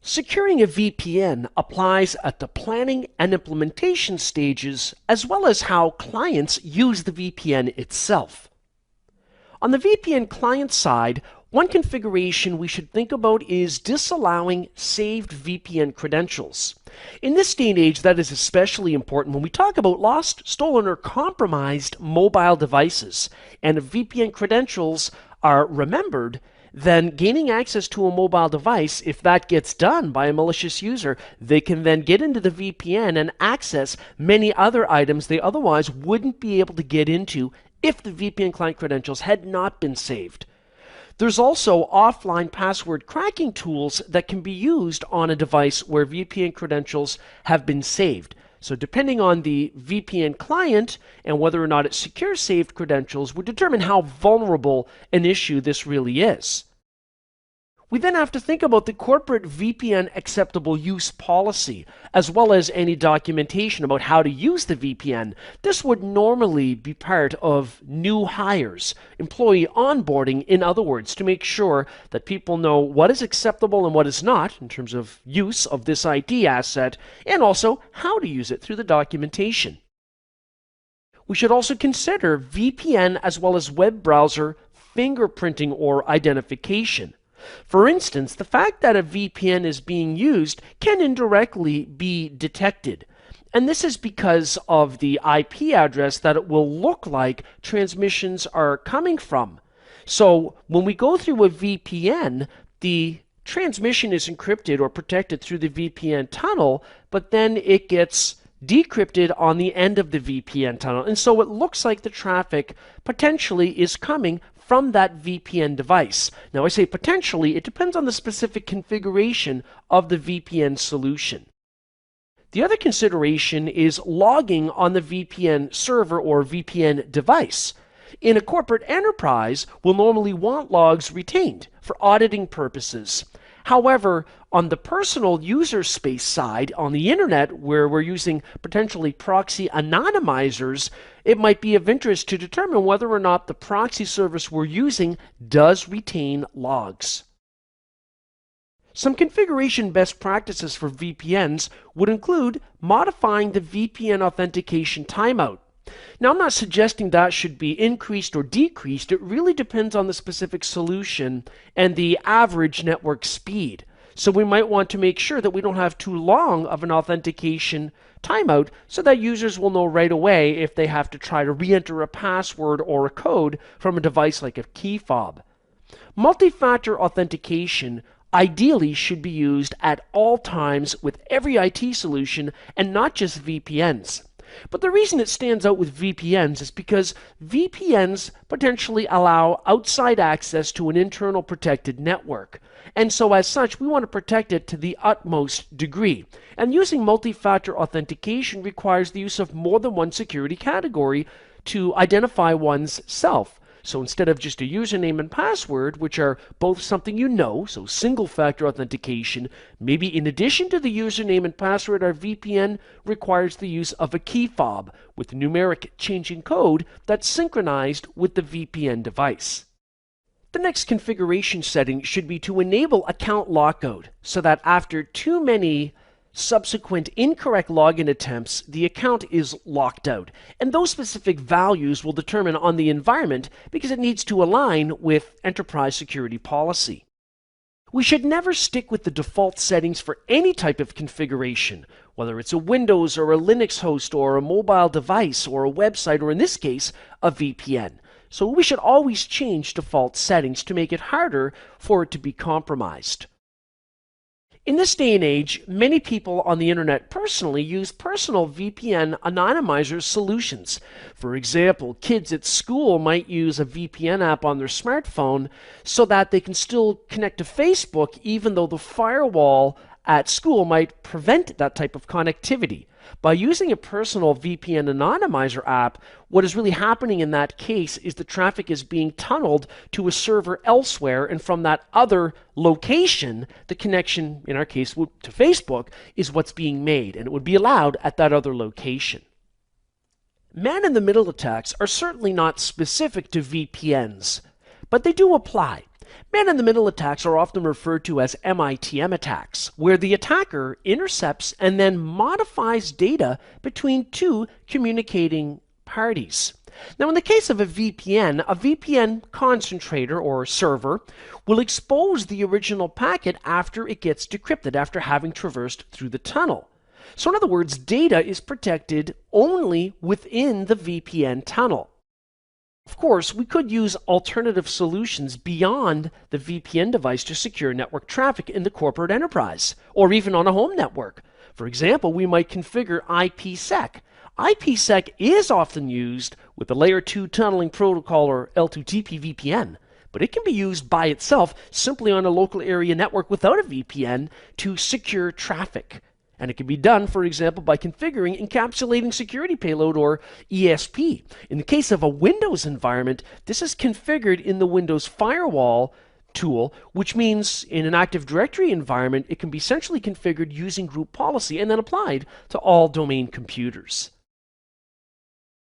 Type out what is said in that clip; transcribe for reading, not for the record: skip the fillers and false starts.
Securing a VPN applies at the planning and implementation stages, as well as how clients use the VPN itself. On the VPN client side, one configuration we should think about is disallowing saved VPN credentials. In this day and age, that is especially important when we talk about lost, stolen, or compromised mobile devices. And if VPN credentials are remembered, then gaining access to a mobile device, if that gets done by a malicious user, they can then get into the VPN and access many other items they otherwise wouldn't be able to get into if the VPN client credentials had not been saved. There's also offline password cracking tools that can be used on a device where VPN credentials have been saved. So depending on the VPN client and whether or not it secures saved credentials would determine how vulnerable an issue this really is. We then have to think about the corporate VPN acceptable use policy, as well as any documentation about how to use the VPN. This would normally be part of new hires, employee onboarding, in other words, to make sure that people know what is acceptable and what is not in terms of use of this IT asset, and also how to use it through the documentation. We should also consider VPN as well as web browser fingerprinting or identification. For instance, the fact that a VPN is being used can indirectly be detected. And this is because of the IP address that it will look like transmissions are coming from. So when we go through a VPN, the transmission is encrypted or protected through the VPN tunnel, but then it gets decrypted on the end of the VPN tunnel. And so it looks like the traffic potentially is coming from that VPN device. Now I say potentially, it depends on the specific configuration of the VPN solution. The other consideration is logging on the VPN server or VPN device. In a corporate enterprise, we'll normally want logs retained for auditing purposes. However, on the personal user space side, on the internet, where we're using potentially proxy anonymizers, it might be of interest to determine whether or not the proxy service we're using does retain logs. Some configuration best practices for VPNs would include modifying the VPN authentication timeout. Now, I'm not suggesting that should be increased or decreased. It really depends on the specific solution and the average network speed. So we might want to make sure that we don't have too long of an authentication timeout so that users will know right away if they have to try to re-enter a password or a code from a device like a key fob. Multi-factor authentication ideally should be used at all times with every IT solution and not just VPNs. But the reason it stands out with VPNs is because VPNs potentially allow outside access to an internal protected network. And so as such, we want to protect it to the utmost degree. And using multi-factor authentication requires the use of more than one security category to identify one's self. So instead of just a username and password, which are both something you know, so single-factor authentication, maybe in addition to the username and password, our VPN requires the use of a key fob with numeric changing code that's synchronized with the VPN device. The next configuration setting should be to enable account lockout so that after too many subsequent incorrect login attempts, the account is locked out. And those specific values will determine on the environment because it needs to align with enterprise security policy. We should never stick with the default settings for any type of configuration, whether it's a Windows or a Linux host or a mobile device or a website or in this case, a VPN. So we should always change default settings to make it harder for it to be compromised. In this day and age, many people on the internet personally use personal VPN anonymizer solutions. For example, kids at school might use a VPN app on their smartphone so that they can still connect to Facebook even though the firewall at school might prevent that type of connectivity. By using a personal VPN anonymizer app, what is really happening in that case is the traffic is being tunneled to a server elsewhere, and from that other location, the connection, in our case, to Facebook, is what's being made, and it would be allowed at that other location. Man-in-the-middle attacks are certainly not specific to VPNs, but they do apply. Man-in-the-middle attacks are often referred to as MITM attacks, where the attacker intercepts and then modifies data between two communicating parties. Now, in the case of a VPN concentrator or server will expose the original packet after it gets decrypted, after having traversed through the tunnel. So in other words, data is protected only within the VPN tunnel. Of course, we could use alternative solutions beyond the VPN device to secure network traffic in the corporate enterprise, or even on a home network. For example, we might configure IPsec. IPsec is often used with the Layer 2 tunneling protocol or L2TP VPN, but it can be used by itself simply on a local area network without a VPN to secure traffic. And it can be done, for example, by configuring Encapsulating Security Payload or ESP. In the case of a Windows environment, this is configured in the Windows Firewall tool, which means in an Active Directory environment, it can be centrally configured using group policy and then applied to all domain computers.